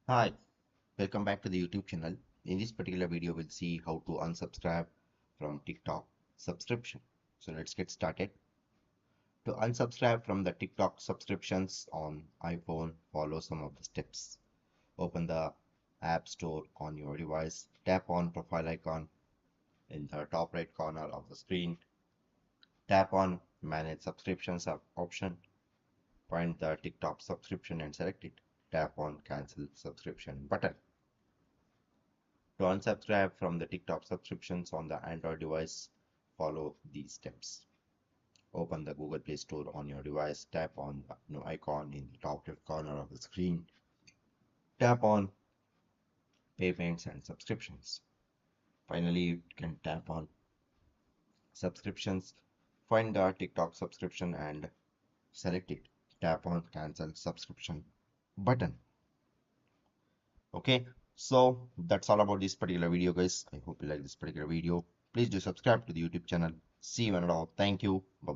Hi, welcome back to the YouTube channel. In this particular video, we'll see how to unsubscribe from TikTok subscription. So let's get started. To unsubscribe from the TikTok subscriptions on iPhone, follow some of the steps. Open the App Store on your device, tap on profile icon in the top right corner of the screen, tap on manage subscriptions option, find the TikTok subscription and select it. Tap on cancel subscription button. To unsubscribe from the TikTok subscriptions on the Android device, follow these steps. Open the Google Play Store on your device, tap on the new icon in the top left corner of the screen, tap on payments and subscriptions. Finally, you can tap on subscriptions, find the TikTok subscription and select it. Tap on cancel subscription button. Okay, so that's all about this particular video, guys. I hope you like this particular video. Please do subscribe to the YouTube channel. See you in a while. Thank you. Bye bye.